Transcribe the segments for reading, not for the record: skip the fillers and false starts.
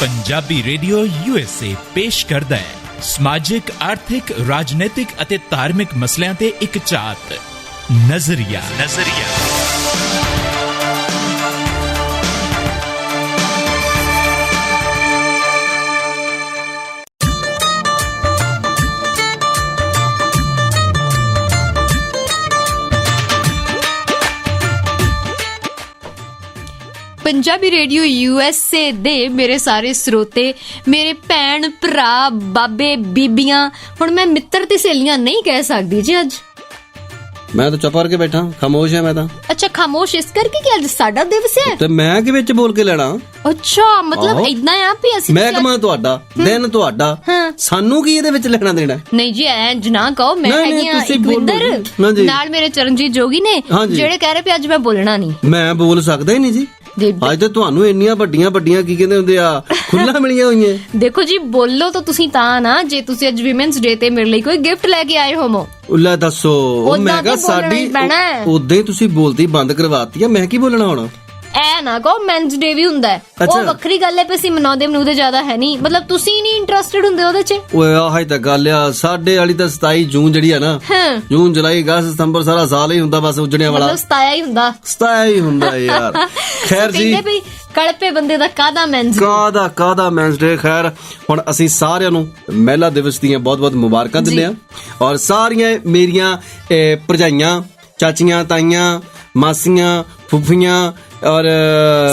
Punjabi radio USA ਪੇਸ਼ ਕਰਦਾ ਹੈ ਸਮਾਜਿਕ, ਆਰਥਿਕ, ਰਾਜਨੀਤਿਕ ਅਤੇ ਧਾਰਮਿਕ ਮਸਲਿਆਂ ਤੇ ਇੱਕ ਝਾਤ। ਨਜ਼ਰੀਆ। ਪੰਜਾਬੀ ਰੇਡੀਓ USA ਦੇ ਮੇਰੇ ਸਾਰੇ ਸਰੋਤੇ, ਮੇਰੇ ਭੈਣ ਭਰਾ, ਬਾਬੇ ਬੀਬੀਆਂ, ਹੁਣ ਮੈਂ ਮਿੱਤਰ ਤੇ ਸਹੇਲੀਆਂ ਨਹੀਂ ਕਹਿ ਸਕਦੀ ਜੀ। ਅੱਜ ਮੈਂ ਤਾਂ ਚੁੱਪ ਕਰਕੇ ਬੈਠਾ, ਖਾਮੋਸ਼ ਹੈ ਮੈਂ ਤਾਂ। ਅੱਛਾ, ਖਾਮੋਸ਼ ਇਸ ਕਰਕੇ ਕਿ ਅੱਜ ਸਾਡਾ ਦਿਵਸ ਹੈ ਤੇ ਮੈਂ ਕਿ ਵਿੱਚ ਬੋਲ ਕੇ ਲੈਣਾ। ਅੱਛਾ, ਮਤਲਬ ਇਦਾਂ ਆ ਵੀ ਅਸੀਂ ਮਹਿਕਮਾ ਤੁਹਾਡਾ, ਦਿਨ ਤੁਹਾਡਾ, ਸਾਨੂੰ ਕੀ ਇਹਦੇ ਵਿੱਚ ਲੈਣਾ ਦੇਣਾ? ਨਹੀਂ ਜੀ, ਇੰਜ ਨਾ ਕਹੋ। ਮੈਂ ਹੈਗੀ ਆ ਇਕਵਿੰਦਰ, ਨਾਲ ਮੇਰੇ ਚਰਨਜੀਤ ਜੋਗੀ ਨੇ, ਜਿਹੜੇ ਕਹਿ ਰਹੇ ਵੀ ਅੱਜ ਮੈਂ ਬੋਲਣਾ ਨਹੀਂ। ਮੈਂ ਬੋਲ ਸਕਦਾ ਹੀ ਨਹੀਂ ਜੀ। ਅੱਜ ਤੇ ਤੁਹਾਨੂੰ ਇੰਨੀਆਂ ਵੱਡੀਆਂ ਕੀ ਕਹਿੰਦੇ ਹੁੰਦੇ ਆ, ਖੁੱਲਾਂ ਮਿਲੀਆਂ ਹੋਈਆਂ। ਦੇਖੋ ਜੀ, ਬੋਲੋ ਤਾਂ ਤੁਸੀਂ ਤਾਂ ਨਾ, ਜੇ ਤੁਸੀਂ ਅੱਜ ਵਿਮਨਸ ਡੇ ਤੇ ਮੇਰੇ ਲਈ ਕੋਈ ਗਿਫਟ ਲੈ ਕੇ ਆਏ ਹੋਵੋ। ਲੈ ਦੱਸੋ, ਮੈਂ ਕਿਹਾ ਸਾਡੀ ਉਦਾਂ ਹੀ ਤੁਸੀਂ ਬੋਲਦੀ ਬੰਦ ਕਰਵਾਤੀ ਆ, ਮੈਂ ਕੀ ਬੋਲਣਾ ਹੁਣ? ਐ ਨਾ ਕਹੋ ਮੈਨਸ ਡੇ ਵੀ ਹੁੰਦਾ ਹੈ, ਉਹ ਵੱਖਰੀ ਗੱਲ ਹੈ। ਅਸੀਂ ਮਨਾਉਂਦੇ ਜ਼ਿਆਦਾ ਹੈ ਨਹੀਂ, ਮਤਲਬ ਤੁਸੀਂ ਨਹੀਂ ਇੰਟਰਸਟਿਡ ਹੁੰਦੇ ਉਹਦੇ ਚ। ਓਏ ਆਹ ਹੀ ਤਾਂ ਗੱਲ ਆ, ਸਾਡੇ ਵਾਲੀ ਤਾਂ 27 ਜੂਨ ਜਿਹੜੀ ਆ ਨਾ, ਜੂਨ ਜੁਲਾਈ ਅਗਸਤ ਸਤੰਬਰ ਸਾਰਾ ਸਾਲ ਹੀ ਹੁੰਦਾ, ਬਸ ਉੱਜਣਿਆਂ ਵਾਲਾ 27 ਹੀ ਹੁੰਦਾ ਯਾਰ। ਖੈਰ ਜੀ, ਕਲਪੇ ਬੰਦੇ ਦਾ ਕਾਹਦਾ ਮੈਨਸ ਡੇ। ਖੈਰ, ਹੁਣ ਅਸੀਂ ਸਾਰਿਆਂ ਨੂੰ ਮਹਿਲਾ ਦਿਵਸ ਦੀਆਂ ਬਹੁਤ ਮੁਬਾਰਕਾਂ ਦਿੰਦੇ ਆ, ਔਰ ਸਾਰੀਆਂ ਮੇਰੀਆਂ ਭਰਜਾਈਆਂ, ਚਾਚੀਆਂ, ਤਾਈਆਂ, ਮਾਸੀਆਂ, ਫੁੱਫੀਆਂ ਔਰ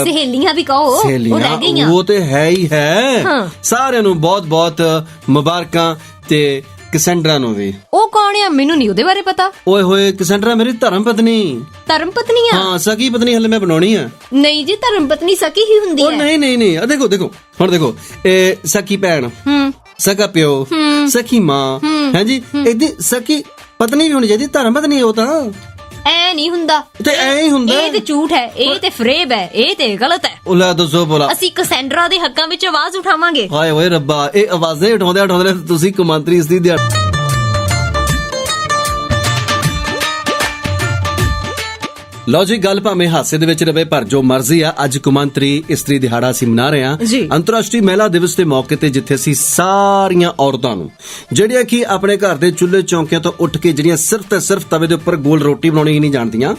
ਸਹੇਲੀਆਂ ਵੀ ਕਹੋ, ਉਹ ਰਹਿ ਗਈਆਂ। ਉਹ ਤੇ ਹੈ ਹੀ ਹੈ। ਸਾਰਿਆਂ ਨੂੰ ਬਹੁਤ ਮੁਬਾਰਕਾਂ, ਤੇ ਕੈਸੈਂਡਰਾ ਨੂੰ ਵੀ। ਉਹ ਕੌਣ ਆ? ਮੈਨੂੰ ਨਹੀਂ ਉਹਦੇ ਬਾਰੇ ਪਤਾ। ਓਏ ਹੋਏ, ਕੈਸੈਂਡਰਾ ਮੇਰੀ ਧਰਮ ਪਤਨੀ ਆ। ਹਾਂ, ਸਕੀ ਪਤਨੀ ਹਲੇ ਮੈਂ ਬਣਾਉਣੀ ਆ। ਨਹੀਂ ਜੀ, ਧਰਮ ਪਤਨੀ ਸਕੀ ਹੀ ਹੁੰਦੀ ਹੈ। ਨਹੀਂ, ਦੇਖੋ ਹੁਣ ਦੇਖੋ, ਇਹ ਸਕੀ ਭੈਣ, ਸਕਾ ਪਿਓ, ਸਕੀ ਮਾਂ ਹੈ ਜੀ, ਇਹਦੀ ਸਕੀ ਪਤਨੀ ਵੀ ਹੋਣੀ ਚਾਹੀਦੀ, ਧਰਮ ਪਤਨੀ। ਉਹ ਤਾਂ ਐ ਨਹੀਂ ਹੁੰਦਾ, ਤੇ ਐ ਹੀ ਹੁੰਦਾ। ਇਹ ਤੇ ਝੂਠ ਹੈ, ਇਹ ਤੇ ਫਰੇਬ ਹੈ, ਇਹ ਤੇ ਗਲਤ ਹੈ। ਉਹ ਲੈ ਦੱਸੋ ਭਲਾ, ਅਸੀਂ ਕੈਸੈਂਡਰਾ ਦੇ ਹੱਕਾਂ ਵਿੱਚ ਆਵਾਜ਼ ਉਠਾਵਾਂਗੇ। ਹਾਏ ਓਏ ਰੱਬਾ, ਇਹ ਆਵਾਜ਼ਾਂ ਉਠਾਉਂਦੇ ਤੁਸੀਂ ਕੌਮਾਂਤਰੀ ਇਸਤਰੀ ਦੀ। ਲਓ ਜੀ, ਗੱਲ ਭਾਵੇਂ ਹਾਸੇ ਦੇ ਵਿੱਚ ਰਵੇ, ਪਰ ਜੋ ਮਰਜ਼ੀ ਆ, ਅੱਜ ਕੌਮਾਂਤਰੀ ਇਸਤਰੀ ਦਿਹਾੜਾ ਅਸੀਂ ਮਨਾ ਰਹੇ ਹਾਂ, ਅੰਤਰਰਾਸ਼ਟਰੀ ਮਹਿਲਾ ਦਿਵਸ ਦੇ ਮੌਕੇ ਤੇ, ਜਿੱਥੇ ਅਸੀਂ ਸਾਰੀਆਂ ਔਰਤਾਂ ਨੂੰ, ਜਿਹੜੀਆਂ ਕਿ ਆਪਣੇ ਘਰ ਦੇ ਚੁੱਲ੍ਹੇ ਚੌਂਕਿਆਂ ਤੋਂ ਉੱਠ ਕੇ, ਜਿਹੜੀਆਂ ਸਿਰਫ ਤੇ ਸਿਰਫ ਤਵੇ ਦੇ ਉੱਪਰ ਗੋਲ ਰੋਟੀ ਬਣਾਉਣੀ ਹੀ ਨਹੀਂ ਜਾਣਦੀਆਂ,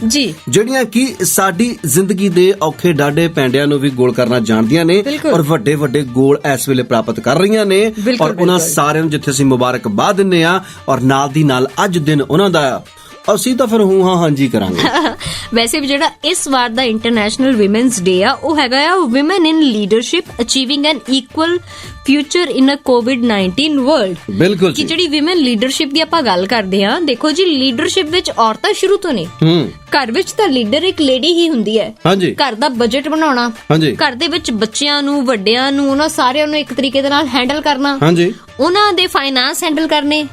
ਜਿਹੜੀਆਂ ਕਿ ਸਾਡੀ ਜ਼ਿੰਦਗੀ ਦੇ ਔਖੇ ਡਾਢੇ ਪੈਂਡਿਆਂ ਨੂੰ ਵੀ ਗੋਲ ਕਰਨਾ ਜਾਣਦੀਆਂ ਨੇ, ਔਰ ਵੱਡੇ ਗੋਲ ਇਸ ਵੇਲੇ ਪ੍ਰਾਪਤ ਕਰ ਰਹੀਆਂ ਨੇ, ਔਰ ਉਹਨਾਂ ਸਾਰਿਆਂ ਨੂੰ ਜਿੱਥੇ ਅਸੀਂ ਮੁਬਾਰਕਬਾਦ ਦਿੰਦੇ ਆ, ਔਰ ਨਾਲ ਦੀ ਨਾਲ ਅੱਜ ਦਿਨ ਉਹਨਾਂ ਦਾ, ਅਸੀਂ ਤਾਂ ਫਿਰ ਹਾਂਜੀ ਕਰਾਂਗੇ। ਵੈਸੇ ਵੀ ਜਿਹੜਾ ਇਸ ਵਾਰ ਦਾ ਇੰਟਰਨੈਸ਼ਨਲ ਵਿਮਨਸ ਡੇ ਆ, ਉਹ ਹੈਗਾ ਆ women in leadership achieving N equal future in a COVID-19 world. ਬਿਲਕੁਲ ਕਿ ਜਿਹੜੀ ਵਿਮਨ ਲੀਡਰਸ਼ਿਪ ਦੀ ਆਪਾਂ ਗੱਲ ਕਰਦੇ ਆ, ਦੇਖੋ ਜੀ, ਲੀਡਰਸ਼ਿਪ ਵਿੱਚ ਔਰਤਾਂ ਸ਼ੁਰੂ ਤੋਂ ਨੇ। ਘਰ ਵਿੱਚ ਤਾਂ ਲੀਡਰ ਇੱਕ ਲੇਡੀ ਹੀ ਹੁੰਦੀ ਹੈ। ਘਰ ਦਾ ਬਜਟ ਬਣਾਉਣਾ, ਘਰ ਦੇ ਵਿੱਚ ਬੱਚਿਆਂ ਨੂੰ, ਵੱਡਿਆਂ ਨੂੰ, ਉਹਨਾਂ ਸਾਰਿਆਂ ਨੂੰ ਇੱਕ ਤਰੀਕੇ ਦੇ ਨਾਲ ਹੈਂਡਲ ਕਰਨਾ, ਉਹਨਾਂ ਦੇ ਫਾਈਨਾਂਸ ਹੈਂਡਲ ਕਰਨੇ,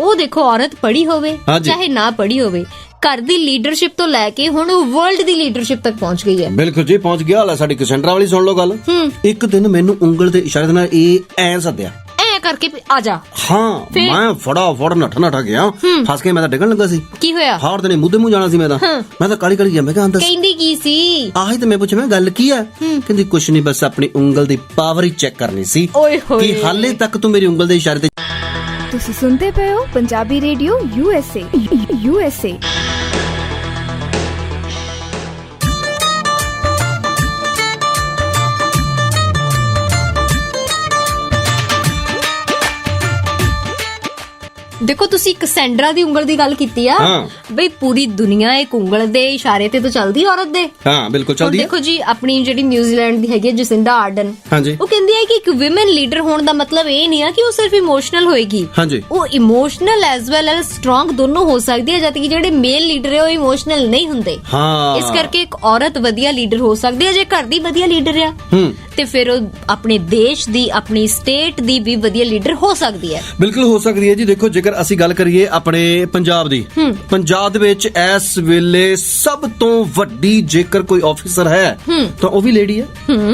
ਉਹ ਦੇਖੋ, ਔਰਤ ਪੜ੍ਹੀ ਹੋਵੇ ਚਾਹੇ ਨਾ ਪੜ੍ਹੀ ਹੋਵੇ, ਘਰ ਦੀ ਲੀਡਰਸ਼ਿਪ ਤੋਂ ਲੈ ਕੇ ਹੁਣ ਉਹ ਵਰਲਡ ਦੀ ਲੀਡਰਸ਼ਿਪ ਤੱਕ ਪਹੁੰਚ ਗਈ ਹੈ। ਬਿਲਕੁਲ ਜੀ, ਪਹੁੰਚ ਗਿਆ। ਹਾਲਾ ਸਾਡੀ ਕੈਸੈਂਡਰਾ ਵਾਲੀ ਸੁਣ ਲਓ ਗੱਲ। ਇੱਕ ਦਿਨ ਮੈਨੂੰ ਉਂਗਲ ਦੇ ਇਸ਼ਾਰੇ ਨਾਲ ਇਹ ਐਂ ਸੱਦਿਆ, ਐ ਕਰਕੇ ਆ ਜਾ। ਹਾਂ, ਮੈਂ ਫੜਾ ਨੱਠਾ ਗਿਆ, ਫਸ ਕੇ ਮੈਂ ਤਾਂ ਡਿੱਗਣ ਲੱਗਾ ਸੀ। ਕੀ ਹੋਇਆ? ਹਾਰ ਦਿਨੇ ਮੂੰਹ ਜਾਣਾ ਸੀ ਮੈਂ ਤਾਂ ਕਾਲੀ ਗਿਆ। ਮੈਂ ਕਿਹਾ ਕਹਿੰਦੀ ਕੀ ਸੀ? ਆਹੀ ਤੇ ਮੈਂ ਪੁੱਛਿਆ, ਮੈਂ ਗੱਲ ਕੀ ਆ? ਕਹਿੰਦੀ ਕੁਛ ਨਹੀਂ, ਬਸ ਆਪਣੀ ਉਂਗਲ ਦੀ ਪਾਵਰ ਹੀ ਚੈੱਕ ਕਰਨੀ ਸੀ ਕਿ ਹਾਲੇ ਤੱਕ ਤੂੰ ਮੇਰੀ ਉਂਗਲ ਦੇ ਇਸ਼ਾਰੇ ਤੇ। ਤੁਸੀਂ ਸੁਣਦੇ ਪਏ ਹੋ ਪੰਜਾਬੀ ਰੇਡੀਓ USA। ਦੇਖੋ, ਤੁਸੀਂ ਕੈਸੈਂਡਰਾ ਦੀ ਉਂਗਲ ਦੀ ਗੱਲ ਕੀਤੀ ਆ, ਬਈ ਪੂਰੀ ਦੁਨੀਆ ਇੱਕ ਉਂਗਲ ਦੇ ਇਸ਼ਾਰੇ ਤੇ ਤਾਂ ਚੱਲਦੀ ਔਰਤ ਦੇ। ਹਾਂ, ਬਿਲਕੁਲ ਚੱਲਦੀ ਹੈ। ਦੇਖੋ ਜੀ, ਆਪਣੀ ਜਿਹੜੀ ਨਿਊਜ਼ੀਲੈਂਡ ਦੀ ਹੈਗੀ ਜਸਿੰਡਾ ਆਰਡਨ, ਉਹ ਕਹਿੰਦੀ ਹੈ ਕਿ ਇੱਕ ਵਿਮਨ ਲੀਡਰ ਹੋਣ ਦਾ ਮਤਲਬ ਇਹ ਨਹੀਂ ਆ ਕਿ ਉਹ ਸਿਰਫ ਇਮੋਸ਼ਨਲ ਹੋਏਗੀ, ਉਹ emotional as well as strong ਦੋਨੋਂ ਹੋ ਸਕਦੀ ਹੈ, ਜਦ ਕਿ ਜਿਹੜੇ ਮੇਲ ਲੀਡਰ ਹੈ ਉਹ ਇਮੋਸ਼ਨਲ ਨਹੀਂ ਹੁੰਦੇ। ਇਸ ਕਰਕੇ ਇੱਕ ਔਰਤ ਵਧੀਆ ਲੀਡਰ ਹੋ ਸਕਦੀ ਹੈ ਜੇ ਘਰ ਦੀ ਵਧੀਆ ਲੀਡਰ ਆ, ਤੇ ਫਿਰ ਉਹ ਆਪਣੇ ਦੇਸ਼ ਦੀ, ਆਪਣੀ ਸਟੇਟ ਦੀ ਵੀ ਵਧੀਆ ਲੀਡਰ ਹੋ ਸਕਦੀ ਹੈ। ਬਿਲਕੁਲ ਹੋ ਸਕਦੀ ਹੈ ਜੀ। ਦੇਖੋ, ਜੇਕਰ ਜੇਕਰ ਅਸੀਂ ਗੱਲ ਕਰੀਏ ਆਪਣੇ ਪੰਜਾਬ ਦੀ, ਪੰਜਾਬ ਦੇ ਵਿੱਚ ਇਸ ਵੇਲੇ ਸਭ ਤੋਂ ਵੱਡੀ ਜੇਕਰ ਕੋਈ ਆਫੀਸਰ ਹੈ ਤਾਂ ਉਹ ਵੀ ਲੇਡੀ ਹੈ,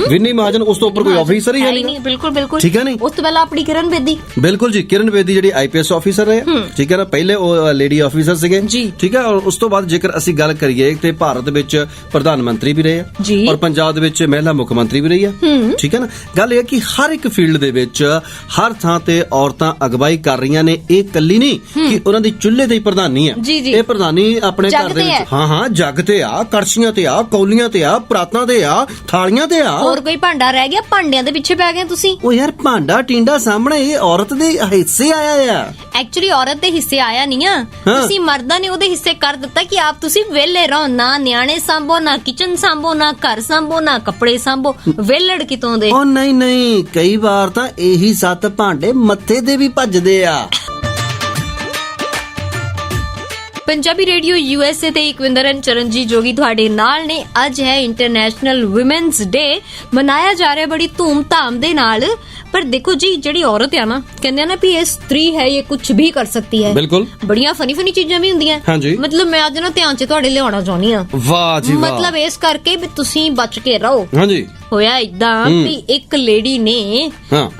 ਵਿਨੀ ਮਹਾਜਨ। ਉਸ ਤੋਂ ਉੱਪਰ ਕੋਈ ਆਫੀਸਰ ਹੀ ਨਹੀਂ। ਬਿਲਕੁਲ ਠੀਕ ਹੈ ਨਹੀਂ। ਉਸ ਤੋਂ ਪਹਿਲਾਂ ਆਪਣੀ ਕਿਰਨ ਬੇਦੀ, ਬਿਲਕੁਲ ਜੀ, ਕਿਰਨ ਬੇਦੀ ਜਿਹੜੀ IPS ਆਫੀਸਰ ਹੈ, ਠੀਕ ਹੈ ਨਾ, ਪਹਿਲੇ ਉਹ ਲੇਡੀ ਆਫੀਸਰ ਸੀਗੇ, ਠੀਕ ਹੈ। ਔਰ ਉਸ ਤੋਂ ਬਾਅਦ ਜੇਕਰ ਅਸੀਂ ਗੱਲ ਕਰੀਏ ਤੇ ਭਾਰਤ ਵਿੱਚ ਪ੍ਰਧਾਨ ਮੰਤਰੀ ਵੀ ਰਹੇ ਆ, ਔਰ ਪੰਜਾਬ ਦੇ ਵਿੱਚ ਮਹਿਲਾ ਮੁੱਖ ਮੰਤਰੀ ਵੀ ਰਹੀ ਆ, ਠੀਕ ਹੈ ਨਾ। ਗੱਲ ਇਹ ਹੈ ਕਿ ਹਰ ਇੱਕ ਫੀਲਡ ਦੇ ਵਿੱਚ ਹਰ ਥਾਂ ਤੇ ਔਰਤਾਂ ਅਗਵਾਈ ਕਰ ਰਹੀਆਂ ਨੇ। ਇਹ ਕੱਲੀ ਨਹੀਂ ਕਿ ਉਹਨਾਂ ਦੀ ਚੁੱਲ੍ਹੇ ਤੇ ਹੀ ਪ੍ਰਧਾਨੀ ਆ, ਇਹ ਪ੍ਰਧਾਨੀ ਆਪਣੇ ਘਰ ਦੇ ਵਿੱਚ ਹਾਂ ਜੱਗ ਤੇ ਆ, ਕੜਛੀਆਂ ਤੇ ਆ, ਕੌਲੀਆਂ ਤੇ ਆ, ਪਰਾਤਾਂ ਤੇ ਆ, ਥਾਲੀਆਂ ਤੇ ਆ। ਹੋਰ ਕੋਈ ਭਾਂਡਾ ਰਹਿ ਗਿਆ? ਭਾਂਡਿਆਂ ਦੇ ਪਿੱਛੇ ਪੈ ਗਏ ਤੁਸੀਂ। ਉਹ ਯਾਰ ਭਾਂਡਾ ਟਿੰਡਾ ਸਾਹਮਣੇ ਇਹ ਔਰਤ ਦੇ ਹਿੱਸੇ ਆਇਆ ਆ। ਐਕਚੁਅਲੀ ਔਰਤ ਦੇ ਹਿੱਸੇ ਆਇਆ ਨਹੀਂ ਆ, ਤੁਸੀਂ ਮਰਦਾਂ ਨੇ ਉਹਦੇ ਹਿੱਸੇ ਕਰ ਦਿੱਤਾ ਕਿ ਆਪ ਤੁਸੀਂ ਵਿਹਲੇ ਰਹੋ, ਨਾ ਨਿਆਣੇ ਸਾਂਭੋ, ਨਾ ਕਿਚਨ ਸਾਂਭੋ, ਨਾ ਘਰ ਸਾਂਭੋ, ਨਾ ਕੱਪੜੇ ਸਾਂਭੋ, ਵਿਹਲੜ ਕਿਤੋਂ ਦੇ। ਉਹ ਨਹੀਂ, ਕਈ ਵਾਰ ਤਾਂ ਇਹੀ 7 ਭਾਂਡੇ ਮੱਥੇ ਦੇ ਵੀ ਭੱਜਦੇ ਆ। ਪੰਜਾਬੀ ਰੇਡੀਓ USA ਤੇ ਇਕਵਿੰਦਰ ਚਰਨਜੀਤ ਜੋਗੀ ਤੁਹਾਡੇ ਨਾਲ ਨੇ। ਅੱਜ ਹੈ ਇੰਟਰਨੈਸ਼ਨਲ ਔਮਨਸ ਡੇ, ਮਨਾਇਆ ਜਾ ਰਿਹਾ ਬੜੀ ਧੂਮ-ਧਾਮ ਦੇ ਨਾਲ। ਪਰ ਦੇਖੋ ਜੀ, ਜਿਹੜੀ ਔਰਤ ਆ ਨਾ, ਕਹਿੰਦੇ ਆ ਨਾ ਵੀ ਇਹ ਇਸਤਰੀ ਹੈ, ਇਹ ਕੁਝ ਵੀ ਕਰ ਸਕਦੀ ਹੈ। ਬਿਲਕੁਲ, ਬੜੀਆਂ ਫਨੀ ਚੀਜ਼ਾਂ ਵੀ ਹੁੰਦੀਆਂ। ਮਤਲਬ ਮੈਂ ਅੱਜ ਨਾ ਧਿਆਨ 'ਚ ਤੁਹਾਡੇ ਲਿਆਉਣਾ ਚਾਹੁੰਦੀ ਆ। ਵਾਹ ਜੀ ਵਾਹ। ਮਤਲਬ ਇਸ ਕਰਕੇ ਵੀ ਤੁਸੀਂ ਬਚ ਕੇ ਰਹੋ। ਹਾਂਜੀ। ਹੋਇਆ ਇਦਾਂ ਵੀ ਇੱਕ ਲੇਡੀ ਨੇ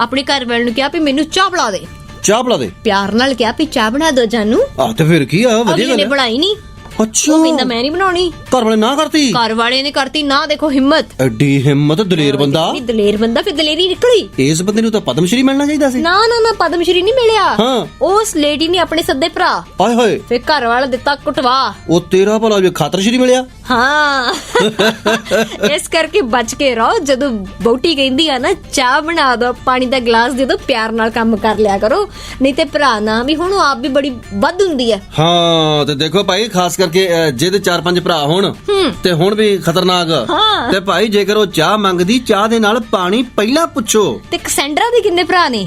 ਆਪਣੇ ਘਰ ਵਾਲੇ ਨੂੰ ਕਿਹਾ ਵੀ ਮੈਨੂੰ ਚਾਹ ਬਣਾ ਦੇ। ਚਾਹ ਬਣਾ ਦੇ? ਪਿਆਰ ਨਾਲ ਕਿਹਾ ਵੀ ਚਾਹ ਬਣਾ ਦੋ ਜਾਨੂ। ਤੇ ਫਿਰ ਕੀ ਆ, ਵਧੀਆ ਗੱਲ ਹੈ। ਬਣਾਈ ਨਹੀਂ। ਅੱਛਾ, ਉਹ ਕਹਿੰਦਾ ਮੈਂ ਨਹੀਂ ਬਣਾਉਣੀ। ਘਰ ਵਾਲੇ ਨਾ ਕਰਤੀ? ਘਰ ਵਾਲੇ ਨੇ ਕਰਤੀ ਨਾ। ਦੇਖੋ ਹਿੰਮਤ, ਐਡੀ ਹਿੰਮਤ, ਦਲੇਰ ਬੰਦਾ। ਦਲੇਰ ਬੰਦਾ, ਫਿਰ ਦਲੇਰੀ ਨਿਕਲੀ। ਇਸ ਬੰਦੇ ਨੂੰ ਤਾਂ ਪਦਮ ਸ਼੍ਰੀ ਮਿਲਣਾ ਚਾਹੀਦਾ ਸੀ। ਨਾ ਪਦਮ ਸ਼੍ਰੀ ਨਹੀਂ ਮਿਲਿਆ। ਉਸ ਲੇਡੀ ਨੇ ਆਪਣੇ ਸੱਦੇ ਭਰਾ, ਹਾਏ ਹਾਏ, ਫਿਰ ਘਰ ਵਾਲਾ ਦਿੱਤਾ ਕੁਟਵਾ। ਉਹ ਤੇਰਾ ਭਲਾ ਜੇ ਖਾਤਰ ਸ਼੍ਰੀ ਮਿਲਿਆ। ਹਾਂ ਇਸ ਕਰਕੇ ਬਚ ਕੇ ਰਹੋ। ਜਦੋਂ ਬੋਟੀ ਕਹਿੰਦੀ ਆ ਨਾ ਚਾਹ ਬਣਾ ਦੋ, ਪਾਣੀ ਦਾ ਗਲਾਸ ਦੇ ਦੋ, ਪਿਆਰ ਨਾਲ ਕੰਮ ਕਰ ਲਿਆ ਕਰੋ, ਨਹੀਂ ਤੇ ਭਰਾ ਨਾ ਵੀ ਹੁਣ ਆਪ ਵੀ ਬੜੀ ਵੱਧ ਹੁੰਦੀ ਹੈ। ਹਾਂ, ਤੇ ਦੇਖੋ ਭਾਈ, ਖਾਸ ਕਰਕੇ ਜਿਹਦੇ 4-5 ਭਰਾ ਹੋਣ ਤੇ ਹੁਣ ਵੀ ਖਤਰਨਾਕ। ਤੇ ਭਾਈ ਜੇਕਰ ਉਹ ਚਾਹ ਮੰਗਦੀ, ਚਾਹ ਦੇ ਨਾਲ ਪਾਣੀ ਪਹਿਲਾਂ ਪੁੱਛੋ। ਤੇ ਕਸੈਂਡਰਾ ਦੇ ਕਿੰਨੇ ਭਰਾ ਨੇ?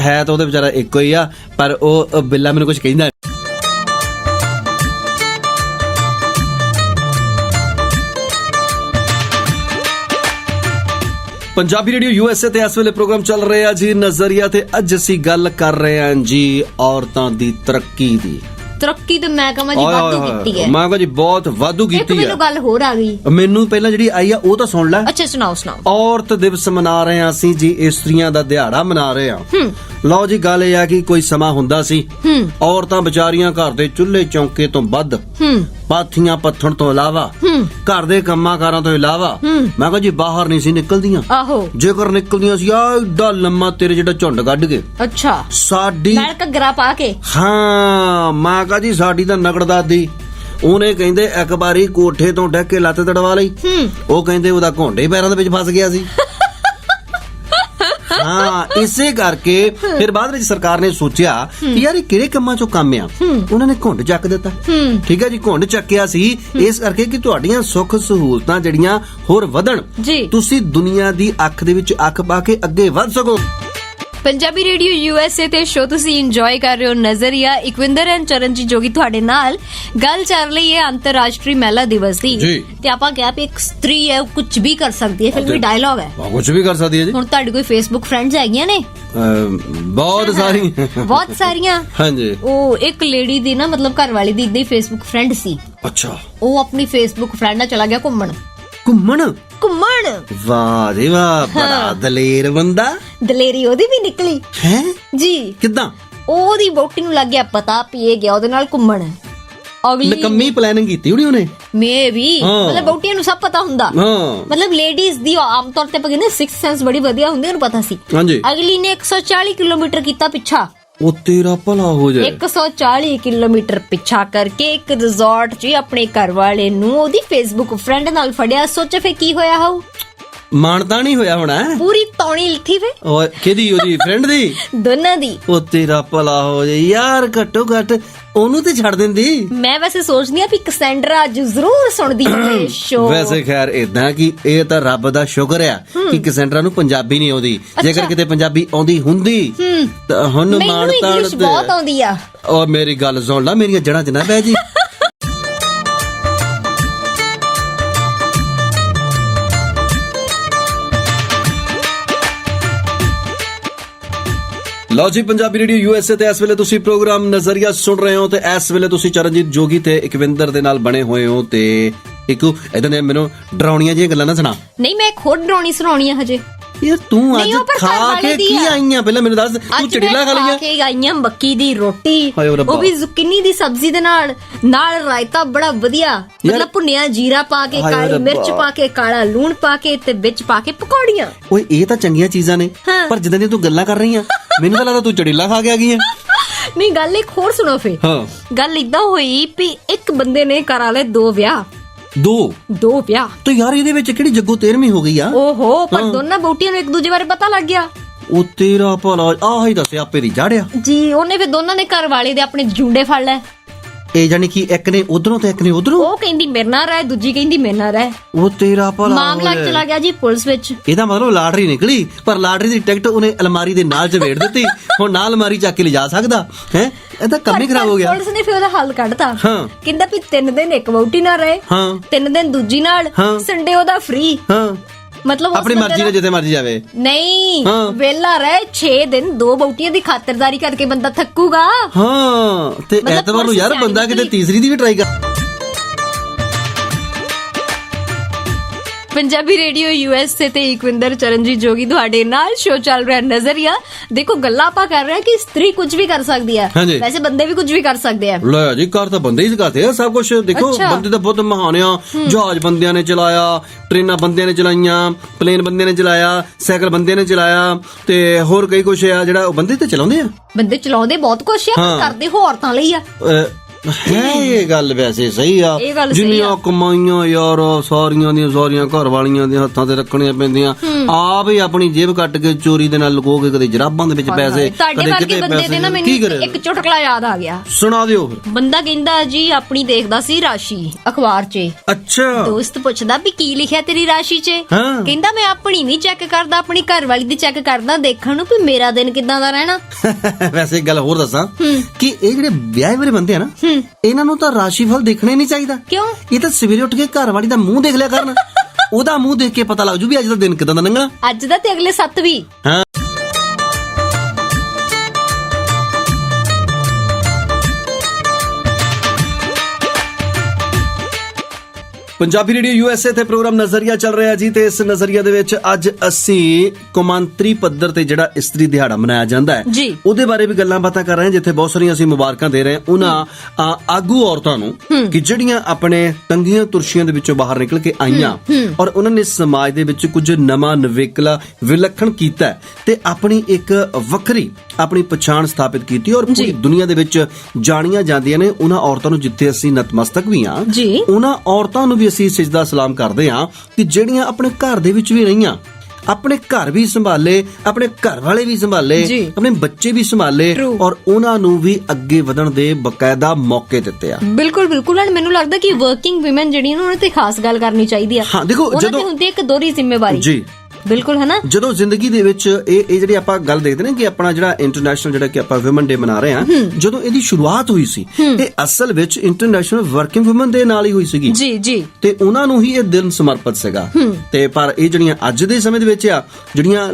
ਹੈ ਤਾਂ ਉਹਦੇ ਵਿਚਾਰਾ ਇੱਕੋ ਹੀ ਆ, ਪਰ ਉਹ ਬਿੱਲਾ ਮੈਨੂੰ ਕੁਝ ਕਹਿੰਦਾ। ਪੰਜਾਬੀ ਰੇਡੀਓ USA ਤੇ ਇਸ ਵੇਲੇ ਪ੍ਰੋਗਰਾਮ ਚੱਲ ਰਿਹਾ ਜੀ ਨਜ਼ਰੀਆ, ਤੇ ਅੱਜ ਅਸੀਂ ਗੱਲ ਕਰ ਰਹੇ ਹਾਂ ਜੀ ਔਰਤਾਂ ਦੀ ਤਰੱਕੀ ਦੀ। ਤਰੱਕੀ ਤੇ ਮੈਂ ਕਹਾਂ ਜੀ ਵਾਧੂ ਕੀਤੀ ਹੈ। ਮੈਂ ਕਹਾਂ ਜੀ ਬਹੁਤ ਵਾਧੂ ਕੀਤੀ ਹੈ। ਮੈਨੂੰ ਗੱਲ ਹੋਰ ਆ ਗਈ, ਮੈਨੂੰ ਪਹਿਲਾਂ ਜਿਹੜੀ ਆਈ ਆ ਉਹ ਤਾਂ ਸੁਣ ਲੈ। ਅੱਛਾ ਸੁਣਾਓ। ਔਰਤ ਦਿਵਸ ਮਨਾ ਰਹੇ ਹਾਂ ਅਸੀਂ ਜੀ, ਇਸਤਰੀਆਂ ਦਾ ਦਿਹਾੜਾ ਮਨਾ ਰਹੇ ਹਾਂ। ਲਓ ਜੀ, ਗੱਲ ਇਹ ਆ ਕਿ ਕੋਈ ਸਮਾਂ ਹੁੰਦਾ ਸੀ ਔਰਤਾਂ ਵਿਚਾਰੀਆਂ ਘਰ ਦੇ ਚੁੱਲ੍ਹੇ ਚੌਂਕੇ ਤੋਂ ਵੱਧ, ਪਾਥੀਆਂ ਪੱਥਣ ਤੋਂ ਇਲਾਵਾ, ਘਰ ਦੇ ਕੰਮਾਂ ਕਾਰਾਂ ਤੋਂ ਇਲਾਵਾ, ਮੈਂ ਕਹਾਂ ਜੀ ਬਾਹਰ ਨਹੀਂ ਸੀ ਨਿਕਲਦੀਆਂ। ਜੇਕਰ ਨਿਕਲਦੀਆਂ ਸੀ ਏਡਾ ਲੰਮਾ ਤੇਰੇ ਜਿਹੜਾ ਝੁੰਡ ਕੱਢ ਕੇ। ਅੱਛਾ, ਸਾਡੀ ਘੱਗਰਾ ਪਾ ਕੇ। ਹਾਂ, ਮੈਂ ਕਹਾਂ ਜੀ ਸਾਡੀ ਤਾਂ ਨਗੜ ਦਾਦੀ, ਉਹਨੇ ਕਹਿੰਦੇ ਇੱਕ ਵਾਰੀ ਕੋਠੇ ਤੋਂ ਡਿੱਗ ਕੇ ਲੱਤ ਤੜਵਾ ਲਈ। ਉਹ ਕਹਿੰਦੇ ਉਹਦਾ ਘੋਂਡੇ ਪੈਰਾਂ ਦੇ ਵਿੱਚ ਫਸ ਗਿਆ ਸੀ। ਹਾਂ, ਇਸੇ ਕਰਕੇ ਫਿਰ ਬਾਅਦ ਵਿੱਚ ਸਰਕਾਰ ਨੇ ਸੋਚਿਆ ਕਿ ਯਾਰ ਇਹ ਕਿਹੜੇ ਕੰਮਾਂ ਚੋਂ ਕੰਮ ਆ, ਉਹਨਾਂ ਨੇ ਘੁੰਡ ਚੱਕ ਦਿੱਤਾ। ਠੀਕ ਹੈ ਜੀ, ਘੁੰਡ ਚੱਕਿਆ ਸੀ ਇਸ ਕਰਕੇ ਕਿ ਤੁਹਾਡੀਆਂ ਸੁੱਖ ਸਹੂਲਤਾਂ ਜਿਹੜੀਆਂ ਹੋਰ ਵਧਣ, ਤੁਸੀਂ ਦੁਨੀਆ ਦੀ ਅੱਖ ਦੇ ਵਿੱਚ ਅੱਖ ਪਾ ਕੇ ਅੱਗੇ ਵਧ ਸਕੋ। ਪੰਜਾਬੀ ਰੇਡੀਓ USA ਤੇ ਸ਼ੋ ਤੁਸੀਂ ਇੰਜੋਏ ਕਰ ਰਹੇ ਹੋ ਨਜ਼ਰੀਆ। ਇਕਵਿੰਦਰ ਐਂਡ ਚਰਨਜੀਤ ਜੋਗੀ ਤੁਹਾਡੇ ਨਾਲ। ਗੱਲ ਚੱਲ ਰਹੀ ਹੈ ਅੰਤਰਰਾਸ਼ਟਰੀ ਮਹਿਲਾ ਦਿਵਸ ਦੀ, ਤੇ ਆਪਾਂ ਕਿਹਾ ਵੀ ਇੱਕ ਇਸਤਰੀ ਹੈ ਉਹ ਕੁਝ ਵੀ ਕਰ ਸਕਦੀ ਹੈ। ਫਿਲਮੀ ਡਾਇਲੌਗ ਹੈ, ਕੁਝ ਵੀ ਕਰ ਸਕਦੀ ਹੈ ਜੀ। ਹੁਣ ਤੁਹਾਡੀ ਕੋਈ ਫੇਸਬੁੱਕ ਫਰੈਂਡਸ ਹੈਗੀਆਂ ਨੇ? ਬਹੁਤ ਸਾਰੀਆਂ। ਹਾਂਜੀ। ਉਹ ਇੱਕ ਲੇਡੀ ਦੀ ਨਾ, ਮਤਲਬ ਘਰ ਵਾਲੀ ਦੀ ਇਦਾਂ ਹੀ ਫੇਸਬੁੱਕ ਫਰੈਂਡ ਸੀ। ਅੱਛਾ। ਉਹ ਆਪਣੀ ਫੇਸਬੁੱਕ ਫਰੈਂਡ ਨਾਲ ਚਲਾ ਗਿਆ ਘੁੰਮਣ। ਵਾਹ ਜੀ ਵਾਹ, ਬੜਾ ਦਲੇਰ ਬੰਦਾ। ਦਲੇਰੀ ਉਹਦੀ ਵੀ ਨਿਕਲੀ ਹੈ ਜੀ। ਕਿੱਦਾਂ? ਉਹਦੀ ਵੋਟੀ ਨੂੰ ਲੱਗ ਗਿਆ ਪਤਾ ਵੀ ਇਹ ਗਿਆ ਉਹਦੇ ਨਾਲ ਘੁੰਮਣ। ਅਗਲੀ ਨਕੰਮੀ ਪਲੈਨਿੰਗ ਕੀਤੀ ਹੋਣੀ ਉਹਨੇ, ਮੇ ਵੀ। ਮਤਲਬ ਵੋਟੀਆਂ ਨੂੰ ਸਭ ਪਤਾ ਹੁੰਦਾ। ਮਤਲਬ ਲੇਡੀਜ਼ ਦੀ ਆਮ ਤੌਰ ਤੇ ਕਹਿੰਦੇ ਸਿਕਸ ਸੈਂਸ ਬੜੀ ਵਧੀਆ ਹੁੰਦੀ, ਉਹਨੂੰ ਪਤਾ ਸੀ। ਅਗਲੀ ਨੇ 140 ਕਿਲੋਮੀਟਰ ਕੀਤਾ ਪਿੱਛਾ। ਉਹ ਤੇਰਾ ਭਲਾ ਹੋ ਜਾਏ। 140 ਕਿਲੋਮੀਟਰ ਪਿੱਛਾ ਕਰਕੇ ਇੱਕ ਰਿਜ਼ੋਰਟ 'ਚ ਆਪਣੇ ਘਰ ਵਾਲੇ ਨੂੰ ਉਹਦੀ ਫੇਸਬੁੱਕ ਫਰੈਂਡ ਨਾਲ ਫੜਿਆ। ਸੋਚੋ ਫੇ ਕੀ ਹੋਇਆ ਹੋਊ। ਮਾਨਤਾ ਨਹੀਂ ਹੋਇਆ ਹੋਣਾ, ਪੂਰੀ ਤੌਣੀ ਲਿੱਥੀ ਵੇ। ਕਿਹਦੀ? ਉਹਦੀ ਫਰੈਂਡ ਦੀ? ਦੋਨਾਂ ਦੀ। ਉਹ ਤੇਰਾ ਭਲਾ ਹੋ ਜਾਏ ਯਾਰ, ਘੱਟੋ ਘੱਟ ਉਹਨੂੰ ਤੇ ਛੱਡ ਦਿੰਦੀ। ਮੈਂ ਵੈਸੇ ਸੋਚਦੀ ਆ ਵੀ ਕਸੈਂਡਰਾ ਅੱਜ ਜ਼ਰੂਰ ਸੁਣਦੀ ਹੋਵੇ ਸ਼ੋ। ਵੈਸੇ ਖੈਰ ਇਦਾਂ ਕਿ ਇਹ ਤਾਂ ਰੱਬ ਦਾ ਸ਼ੁਕਰ ਆ ਕਿ ਕਸੈਂਡਰਾ ਨੂੰ ਪੰਜਾਬੀ ਨਹੀਂ ਆਉਂਦੀ। ਜੇਕਰ ਕਿਤੇ ਪੰਜਾਬੀ ਆਉਂਦੀ ਹੁੰਦੀ ਤਾਂ ਹੁਣ ਮਾਨਤਾ ਬਹੁਤ ਆਉਂਦੀ ਆ। ਉਹ ਮੇਰੀ ਗੱਲ ਸੁਣ ਲੈ, ਮੇਰੀਆਂ ਜੜ੍ਹਾਂ 'ਚ ਨਾ ਬਹਿ ਜੀ। ਲਓ ਜੀ, ਪੰਜਾਬੀ ਰੇਡੀਓ USA ਤੇ ਇਸ ਵੇਲੇ ਤੁਸੀਂ ਪ੍ਰੋਗਰਾਮ ਨਜ਼ਰੀਆ ਸੁਣ ਰਹੇ ਹੋ ਤੇ ਇਸ ਵੇਲੇ ਤੁਸੀਂ ਚਰਨਜੀਤ ਜੋਗੀ ਤੇ ਇਕਵਿੰਦਰ ਦੇ ਨਾਲ ਬਣੇ ਹੋਏ ਹੋ ਤੇ ਇੱਕ ਇਦਾਂ ਦੇ ਮੈਨੂੰ ਡਰਾਉਣੀਆਂ ਜਿਹੀਆਂ ਗੱਲਾਂ ਨਾ ਸੁਣਾ। ਨਹੀਂ, ਮੈਂ ਖੁਦ ਡਰਾਉਣੀ ਸੁਣਾਉਣੀ ਆ ਹਜੇ। ਯਾਰ ਤੂੰ ਅੱਜ ਖਾ ਕੇ ਕੀ ਆਈਆਂ ਪਹਿਲਾਂ ਮੈਨੂੰ ਦੱਸ। ਤੂੰ ਚੜੀਲਾ ਖਾ ਲਈਆਂ? ਕੇ ਆਈਆਂ ਮੱਕੀ ਦੀ ਰੋਟੀ, ਉਹ ਵੀ ਜ਼ੁਕੀਨੀ ਦੀ ਸਬਜ਼ੀ ਦੇ ਨਾਲ ਰਾਇਤਾ ਬੜਾ ਵਧੀਆ, ਮਤਲਬ ਭੁੰਨਿਆ ਜੀਰਾ ਪਾ ਕੇ, ਕਾਲੀ ਮਿਰਚ ਪਾ ਕੇ, ਕਾਲਾ ਲੂਣ ਪਾ ਕੇ ਤੇ ਵਿੱਚ ਪਾ ਕੇ ਪਕੌੜੀਆਂ। ਓਏ ਇਹ ਤਾਂ ਚੰਗੀਆਂ ਚੀਜ਼ਾਂ ਨੇ, ਪਰ ਜਿੱਦਾਂ ਦੀ ਤੂੰ ਗੱਲਾਂ ਕਰ ਰਹੀ ਆ ਮੈਨੂੰ ਤਾਂ ਲੱਗਦਾ ਤੂੰ ਚੜੀਲਾ ਖਾ ਕੇ ਆ ਗਈ ਹੈ। ਨਹੀਂ, ਗੱਲ ਇੱਕ ਹੋਰ ਸੁਣੋ ਫੇ। ਗੱਲ ਇਦਾਂ ਹੋਈ ਵੀ ਇੱਕ ਬੰਦੇ ਨੇ ਕਰਾ ਲਏ 2 ਵਿਆਹ। ਦੋ ਵਿਆਹ ਤੇ ਯਾਰ ਇਹਦੇ ਵਿੱਚ ਕਿਹੜੀ ਜੱਗੋ 13ਵੀਂ ਹੋ ਗਈ ਆ? ਓਹੋ, ਪਰ ਦੋਨਾਂ ਬੋਟੀਆਂ ਨੂੰ ਇੱਕ ਦੂਜੇ ਬਾਰੇ ਪਤਾ ਲੱਗ ਗਿਆ। ਉਹ ਤੇਰਾ ਭਲਾ ਆਹ ਹੀ ਦੱਸਿਆ ਆਪੇ ਦੀ ਜਾੜਿਆ ਜੀ। ਉਹਨੇ ਫਿਰ ਦੋਨਾਂ ਨੇ ਘਰ ਵਾਲੇ ਦੇ ਆਪਣੇ ਜੁੰਡੇ ਫੜ ਲਏ। ਇਹ ਜਾਨੀ ਕਿ ਇੱਕ ਨੇ ਉਧਰੋਂ ਤੇ ਇੱਕ ਨੇ ਉਧਰੋਂ। ਉਹ ਕਹਿੰਦੀ ਮੇਰੇ ਨਾਲ ਰਹਿ, ਦੂਜੀ ਕਹਿੰਦੀ ਮੇਰੇ ਨਾਲ ਰਹਿ। ਉਹ ਤੇਰਾ ਭਲਾ ਮਾਮਲਾ ਚਲਾ ਗਿਆ ਜੀ ਪੁਲਿਸ ਵਿੱਚ। ਇਹਦਾ ਮਤਲਬ ਲਾਟਰੀ ਨਿਕਲੀ, ਪਰ ਲਾਟਰੀ ਦੀ ਟਿਕਟ ਉਹਨੇ ਅਲਮਾਰੀ ਦੇ ਨਾਲ ਝਵੇੜ ਦਿੱਤੀ। ਹੁਣ ਨਾ ਅਲਮਾਰੀ ਚੱਕ ਕੇ ਲਿਜਾ ਸਕਦਾ ਹੈ। ਇਹਦਾ ਕੰਮ ਹੀ ਖਰਾਬ ਹੋ ਗਿਆ। ਪੁਲਿਸ ਨੇ ਫਿਰ ਉਹਦਾ ਹੱਲ ਕੱਢਤਾ। ਕਹਿੰਦਾ ਵੀ 3 ਦਿਨ ਇੱਕ ਵਹੁਟੀ ਨਾਲ ਰਹੇ, 3 ਦਿਨ ਦੂਜੀ ਨਾਲ, ਸੰਡੇ ਉਹਦਾ ਫ੍ਰੀ। ਮਤਲਬ ਆਪਣੀ ਮਰਜ਼ੀ ਨਾਲ ਜਿੱਥੇ ਮਰਜ਼ੀ ਜਾਵੇ। ਨਹੀਂ, ਵੇਲਾ ਰਹਿ 6 ਦਿਨ 2 ਬੌਟੀਆਂ ਦੀ ਖਾਤਰਦਾਰੀ ਕਰਕੇ ਬੰਦਾ ਥੱਕੂਗਾ। ਤੇ ਐਤਵਾਰ ਨੂੰ ਯਾਰ ਬੰਦਾ ਕਿਤੇ ਤੀਸਰੀ ਦੀ ਵੀ ਟਰਾਈ ਕਰ। ਪੰਜਾਬੀ ਰੇਡੀਓ USA ਤੇ ਇਕਵਿੰਦਰ ਚਰਨਜੀਤ ਜੋਗੀ ਤੁਹਾਡੇ ਨਾਲ ਸ਼ੋ ਚੱਲ ਰਿਹਾ ਨਜ਼ਰੀਆ। ਦੇਖੋ, ਗੱਲਾਂ ਆਪਾਂ ਕਰ ਰਹੇ ਹਾਂ ਕਿ ਇਸਤਰੀ ਕੁਝ ਵੀ ਕਰ ਸਕਦੀ ਹੈ, ਵੈਸੇ ਬੰਦੇ ਵੀ ਕੁਝ ਵੀ ਕਰ ਸਕਦੇ ਆ। ਲੈ ਜੀ, ਕਰ ਤਾਂ ਬੰਦੇ ਹੀ ਸਿਖਾਤੇ ਆ ਸਭ ਕੁਝ। ਦੇਖੋ, ਬੰਦੇ ਤਾਂ ਬਹੁਤ ਮਹਾਨ ਆ। ਜਹਾਜ਼ ਬੰਦਿਆਂ ਨੇ ਚਲਾਇਆ, ਟ੍ਰੇਨਾਂ ਬੰਦਿਆਂ ਨੇ ਚਲਾਈਆਂ, ਪਲੇਨ ਬੰਦਿਆਂ ਨੇ ਚਲਾਇਆ, ਸਾਈਕਲ ਬੰਦਿਆਂ ਨੇ ਚਲਾਇਆ ਤੇ ਹੋਰ ਕਈ ਕੁਝ ਆ ਜਿਹੜਾ ਉਹ ਬੰਦੇ ਤੇ ਚਲਾਉਂਦੇ ਆ। ਬੰਦੇ ਚਲਾਉਂਦੇ ਬਹੁਤ ਕੁਝ ਆ, ਕਰਦੇ ਹੋ ਔਰਤਾਂ ਲਈ ਆ। ਹੈ ਇਹ ਗੱਲ ਵੈਸੇ ਸਹੀ ਆ। ਜਿੰਨੀਆਂ ਕਮਾਈਆਂ ਯਾਰ ਸਾਰੀਆਂ ਦੀਆਂ ਸਾਰੀਆਂ ਘਰ ਵਾਲੀਆਂ ਦੇ ਹੱਥਾਂ ਤੇ ਰੱਖਣੀਆਂ ਪੈਂਦੀਆਂ। ਆਪ ਹੀ ਆਪਣੀ ਜੇਬ ਕੱਟ ਕੇ ਚੋਰੀ ਦੇ ਨਾਲ ਲੁਕੋ ਕੇ ਕਦੇ ਜਰਾਬਾਂ ਦੇ ਵਿੱਚ ਪੈਸੇ, ਕਦੇ ਕਿਤੇ ਪੈਸੇ। ਕੀ ਕਰੇ? ਇੱਕ ਚੁਟਕਲਾ ਯਾਦ ਆ ਗਿਆ, ਸੁਣਾ ਦਿਓ ਫਿਰ। ਬੰਦਾ ਕਹਿੰਦਾ ਜੀ ਆਪਣੀ ਦੇਖਦਾ ਸੀ ਰਾਸ਼ੀ ਅਖਬਾਰ 'ਚ। ਅੱਛਾ। ਦੋਸਤ ਪੁੱਛਦਾ ਵੀ ਕੀ ਲਿਖਿਆ ਤੇਰੀ ਰਾਸ਼ੀ 'ਚ? ਕਹਿੰਦਾ ਮੈਂ ਆਪਣੀ ਨਹੀਂ ਚੈੱਕ ਕਰਦਾ, ਆਪਣੀ ਘਰ ਵਾਲੀ ਦੀ ਚੈੱਕ ਕਰਦਾ, ਦੇਖਣ ਨੂੰ ਵੀ ਮੇਰਾ ਦਿਨ ਕਿੱਦਾਂ ਦਾ ਰਹਿਣਾ। ਵੈਸੇ ਇੱਕ ਗੱਲ ਹੋਰ ਦੱਸਾਂ ਕਿ ਇਹ ਜਿਹੜੇ ਵਿਆਹੇ ਵਾਲੇ ਬੰਦੇ ਆ ਨਾ, ਇਹਨਾਂ ਨੂੰ ਤਾਂ ਰਾਸ਼ੀਫਲ ਦੇਖਣਾ ਹੀ ਨਹੀਂ ਚਾਹੀਦਾ। ਕਿਉਂ? ਇਹ ਤਾਂ ਸਵੇਰੇ ਉੱਠ ਕੇ ਘਰ ਵਾਲੀ ਦਾ ਮੂੰਹ ਦੇਖ ਲਿਆ ਕਰਨ। ਉਹਦਾ ਮੂੰਹ ਦੇਖ ਕੇ ਪਤਾ ਲੱਗ ਜੂ ਵੀ ਅੱਜ ਦਾ ਦਿਨ ਕਿਦਾਂ ਦਾ ਲੰਘਣਾ। ਅੱਜ ਦਾ ਤੇ ਅਗਲੇ 7 ਵੀ। ਪੰਜਾਬੀ ਰੇਡੀਓ USA ਤੇ ਪ੍ਰੋਗਰਾਮ ਨਜ਼ਰੀਆ ਚੱਲ ਰਿਹਾ ਜੀ ਤੇ ਇਸ ਨਜ਼ਰੀਆ ਦੇ ਵਿੱਚ ਅੱਜ ਅਸੀਂ ਕੌਮਾਂਤਰੀ ਪੱਧਰ ਤੇ ਜਿਹੜਾ ਇਸਤਰੀ ਦਿਹਾੜਾ ਮਨਾਇਆ ਜਾਂਦਾ ਹੈ ਉਹਦੇ ਬਾਰੇ ਵੀ ਗੱਲਾਂ ਬਾਤਾਂ ਕਰ ਰਹੇ ਹਾਂ, ਜਿੱਥੇ ਬਹੁਤ ਸਾਰੀਆਂ ਅਸੀਂ ਮੁਬਾਰਕਾਂ ਦੇ ਰਹੇ ਹਾਂ ਉਹਨਾਂ ਆਗੂ ਔਰਤਾਂ ਨੂੰ ਕਿ ਜਿਹੜੀਆਂ ਆਪਣੇ ਤੰਗੀਆਂ ਤੁਰਸ਼ੀਆਂ ਦੇ ਵਿੱਚੋਂ ਬਾਹਰ ਨਿਕਲ ਕੇ ਆਈਆਂ ਔਰ ਉਹਨਾਂ ਨੇ ਸਮਾਜ ਦੇ ਵਿੱਚ ਕੁਝ ਨਵਾਂ ਨਵੇਕਲਾ ਵਿਲੱਖਣ ਕੀਤਾ ਤੇ ਆਪਣੀ ਇੱਕ ਵੱਖਰੀ ਆਪਣੀ ਪਛਾਣ ਸਥਾਪਿਤ ਕੀਤੀ ਔਰ ਪੂਰੀ ਦੁਨੀਆ ਦੇ ਵਿੱਚ ਜਾਣੀਆਂ ਜਾਂਦੀਆਂ ਨੇ। ਉਹਨਾਂ ਔਰਤਾਂ ਨੂੰ ਜਿੱਥੇ ਅਸੀਂ ਨਤਮਸਤਕ ਵੀ ਹਾਂ, ਉਹਨਾਂ ਔਰਤਾਂ ਨੂੰ ਵੀ ਅਸੀਂ ਸਜਦਾ ਸਲਾਮ ਕਰਦੇ ਹਾਂ ਕਿ ਜਿਹੜੀਆਂ ਆਪਣੇ ਘਰ ਦੇ ਵਿੱਚ ਵੀ ਰਹੀਆਂ, ਆਪਣੇ ਘਰ ਵੀ ਸੰਭਾਲੇ, ਆਪਣੇ ਘਰ ਵਾਲੇ ਵੀ ਸੰਭਾਲੇ, ਆਪਣੇ ਬੱਚੇ ਵੀ ਸੰਭਾਲੇ ਔਰ ਉਹਨਾਂ ਨੂੰ ਵੀ ਅੱਗੇ ਵਧਣ ਦੇ ਬਕਾਇਦਾ ਮੌਕੇ ਦਿੱਤੇ ਆ। ਬਿਲਕੁਲ ਬਿਲਕੁਲ। ਐਂਡ ਮੈਨੂੰ ਲੱਗਦਾ ਕਿ ਵਰਕਿੰਗ ਵਿਮਨ ਜਿਹੜੀਆਂ ਉਹਨਾਂ ਤੇ ਖਾਸ ਗੱਲ ਕਰਨੀ ਚਾਹੀਦੀ ਆ। ਹਾਂ, ਦੇਖੋ ਜਦੋਂ ਹੁੰਦੀ ਇੱਕ ਦੋਹਰੀ ਜ਼ਿੰਮੇਵਾਰੀ। ਜੀ ਬਿਲਕੁਲ, ਹੈ ਨਾ। ਜਦੋਂ ਜ਼ਿੰਦਗੀ ਦੇ ਵਿੱਚ ਇਹ ਜਿਹੜੀ ਆਪਾਂ ਗੱਲ ਦੇਖਦੇ ਨੇ ਕਿ ਆਪਣਾ ਜਿਹੜਾ ਇੰਟਰਨੈਸ਼ਨਲ ਜਿਹੜਾ ਕਿ ਆਪਾਂ ਵਿਮਨ ਡੇ ਮਨਾ ਰਹੇ ਹਾਂ, ਜਦੋਂ ਇਹਦੀ ਸ਼ੁਰੂਆਤ ਹੋਈ ਸੀ ਇਹ ਅਸਲ ਵਿੱਚ ਇੰਟਰਨੈਸ਼ਨਲ ਵਰਕਿੰਗ ਵਿਮਨ ਦੇ ਨਾਲ ਹੀ ਹੋਈ ਸੀਗੀ। ਜੀ। ਤੇ ਉਹਨਾਂ ਨੂੰ ਹੀ ਇਹ ਦਿਨ ਸਮਰਪਿਤ ਸੀਗਾ। ਤੇ ਪਰ ਇਹ ਜਿਹੜੀਆਂ ਅੱਜ ਦੇ ਸਮੇਂ ਦੇ ਵਿੱਚ ਆ ਜਿਹੜੀਆਂ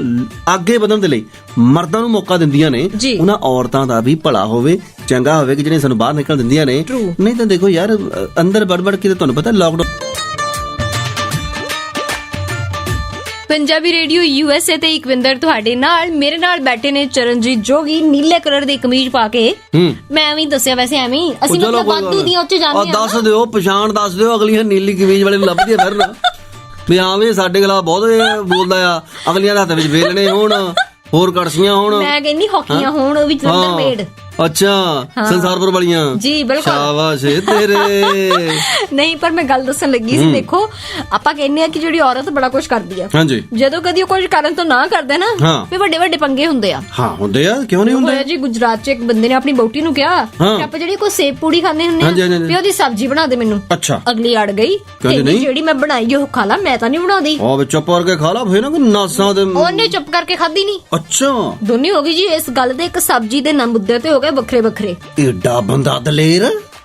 ਅੱਗੇ ਵਧਣ ਦੇ ਲਈ ਮਰਦਾਂ ਨੂੰ ਮੌਕਾ ਦਿੰਦੀਆਂ ਨੇ, ਉਹਨਾਂ ਔਰਤਾਂ ਦਾ ਵੀ ਭਲਾ ਹੋਵੇ, ਚੰਗਾ ਹੋਵੇ ਕਿ ਜਿਹੜੀਆਂ ਸਾਨੂੰ ਬਾਹਰ ਨਿਕਲ ਦਿੰਦੀਆਂ ਨੇ। ਨਹੀਂ ਤਾਂ ਦੇਖੋ ਯਾਰ, ਅੰਦਰ ਵੜ ਕੇ ਤੁਹਾਨੂੰ ਪਤਾ ਲਾਕਡਾਊਨ। ਪੰਜਾਬੀ ਰੇਡੀਓ USA ਤੇ ਇਕਵਿੰਦਰ ਤੁਹਾਡੇ ਨਾਲ, ਮੇਰੇ ਨਾਲ ਬੈਠੇ ਨੇ ਚਰਨਜੀਤ ਜੋਗੀ ਨੀਲੇ ਕਲਰ ਦੀ ਕਮੀਜ਼ ਪਾ ਕੇ। ਮੈਂ ਐਵੇਂ ਦੱਸਿਆ, ਵੈਸੇ ਐਵੇਂ ਅਸੀਂ ਮਤਲਬ ਵਾਧੂ ਦੀਆਂ ਉੱਚ ਜਾਂਦੇ ਆ। ਦੱਸ ਦਿਓ, ਪਛਾਣ ਦੱਸ ਦਿਓ, ਅਗਲੀਆਂ ਨੀਲੀ ਕਮੀਜ਼ ਵਾਲੇ ਨੂੰ ਲੱਭਦੀ ਆ ਫਿਰਨ ਵੀ ਆਵੇਂ ਸਾਡੇ ਖਿਲਾਫ ਬਹੁਤ ਬੋਲਦਾ ਆ। ਅਗਲੀਆਂ ਦੇ ਹੱਥ ਵਿੱਚ ਵੇਲਣੇ ਹੋਣ, ਹੋਰ ਕੜਸੀਆਂ ਹੋਣ, ਮੈਂ ਕਹਿੰਦੀ ਹੌਕੀਆਂ ਹੋਣ, ਉਹ ਵੀ ਜਲੰਧਰ ਮੇਡ। ਅੱਛਾ, ਸੰਸਾਰਪੁਰ ਵਾਲੀਆਂ। ਜੀ ਬਿਲਕੁਲ, ਸ਼ਾਬਾਸ਼ ਤੇਰੇ। ਨਹੀਂ, ਪਰ ਮੈਂ ਗੱਲ ਦੱਸਣ ਲੱਗੀ ਸੀ। ਦੇਖੋ, ਆਪਾਂ ਕਹਿੰਦੇ ਆ ਕਿ ਜਿਹੜੀ ਔਰਤ ਬੜਾ ਕੁਝ ਕਰਦੀ ਆ, ਜਦੋਂ ਕਦੀ ਉਹ ਕੁਝ ਕਰਨ ਤੋਂ ਨਾ ਕਰਦੇ ਨਾ, ਫਿਰ ਵੱਡੇ ਵੱਡੇ ਪੰਗੇ ਹੁੰਦੇ ਆ। ਹਾਂ, ਹੁੰਦੇ ਆ, ਕਿਉਂ ਨਹੀਂ ਹੁੰਦੇ ਜੀ। ਗੁਜਰਾਤ 'ਚ ਇੱਕ ਬੰਦੇ ਨੇ ਆਪਣੀ ਬੋਟੀ ਨੂੰ ਕਿਹਾ ਕਿ ਆਪਾਂ ਜਿਹੜੀ ਕੋਈ ਸੇਬ ਪੂੜੀ ਖਾਂਦੇ ਹੁੰਦੇ ਆ ਵੀ ਉਹਦੀ ਸਬਜ਼ੀ ਬਣਾ ਦੇ ਮੈਨੂੰ। ਅੱਛਾ। ਅਗਲੀ ਅੜ ਗਈ, ਜਿਹੜੀ ਮੈਂ ਬਣਾਈ ਉਹ ਖਾ ਲਾ, ਮੈਂ ਤਾਂ ਨਹੀਂ ਬਣਾਉਂਦੀ। ਉਹ ਚੁੱਪ ਕਰਕੇ ਖਾ ਲਾ, ਫੇਰ ਨਾ ਨਾਸਾਂ ਦੇ। ਉਹਨੇ ਚੁੱਪ ਕਰਕੇ ਖਾਧੀ ਨਹੀਂ। ਅੱਛਾ। ਦੋਨੇ ਹੋ ਗਈ ਜੀ ਇਸ ਗੱਲ ਦੇ, ਇੱਕ ਸਬਜ਼ੀ ਦੇ ਨਾ ਮੁੱਦੇ ਤੇ ਹੋ ਗਏ ਵੱਖਰੇ ਵੱਖਰੇ। ਏਡਾ ਬੰਦਾ ਦਲੇਰ।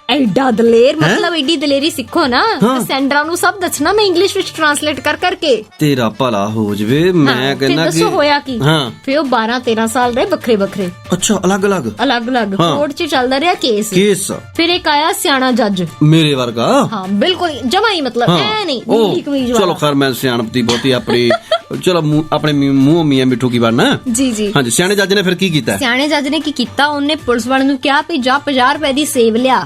ਐਡਾ ਦਲੇਰ, ਮਤਲਬ ਐਡੀ ਦਲੇਰੀ ਸਿੱਖੋ ਨਾ। ਸੈਂਡਰਾ ਨੂੰ ਸਭ ਦੱਸਣਾ ਮੈਂ ਇੰਗਲਿਸ਼ ਵਿੱਚ ਟ੍ਰਾਂਸਲੇਟ ਕਰ ਕਰਕੇ। ਤੇਰਾ ਭਲਾ ਹੋ ਜਵੇ। ਮੈਂ ਕਹਿੰਦਾ ਕਿ ਦੱਸੋ ਹੋਇਆ ਕੀ। ਫਿਰ ਉਹ 12-13 ਸਾਲ ਰਹੇ ਵੱਖਰੇ ਵੱਖਰੇ। ਅੱਛਾ, ਅਲੱਗ-ਅਲੱਗ ਕੋਰਟ 'ਚ ਚੱਲਦਾ ਰਿਹਾ ਕੇਸ। ਫਿਰ ਇੱਕ ਆਇਆ ਸਿਆਣਾ ਜੱਜ ਮੇਰੇ ਵਰਗਾ। ਹਾਂ ਬਿਲਕੁਲ ਜਮਾ ਹੀ, ਮਤਲਬ ਐ ਨਹੀਂ। ਚਲੋ ਖੈਰ, ਮੈਂ ਸਿਆਣਪ ਦੀ ਬਹੁਤੀ ਆਪਣੀ ਚਲੋ ਆਪਣੇ ਮੂੰਹ ਮੀਆਂ ਮਿੱਠੂ ਕੀ ਬਣਨਾ। ਜੀ ਹਾਂਜੀ। ਸਿਆਣੇ ਜੱਜ ਨੇ ਫਿਰ ਕੀ ਕੀਤਾ? ਸਿਆਣੇ ਜੱਜ ਨੇ ਕੀ ਕੀਤਾ, ਉਹਨੇ ਪੁਲਿਸ ਵਾਲੇ ਨੂੰ ਕਿਹਾ ਵੀ ਜਾ 50 ਰੁਪਏ ਦੀ ਸੇਬ ਲਿਆ।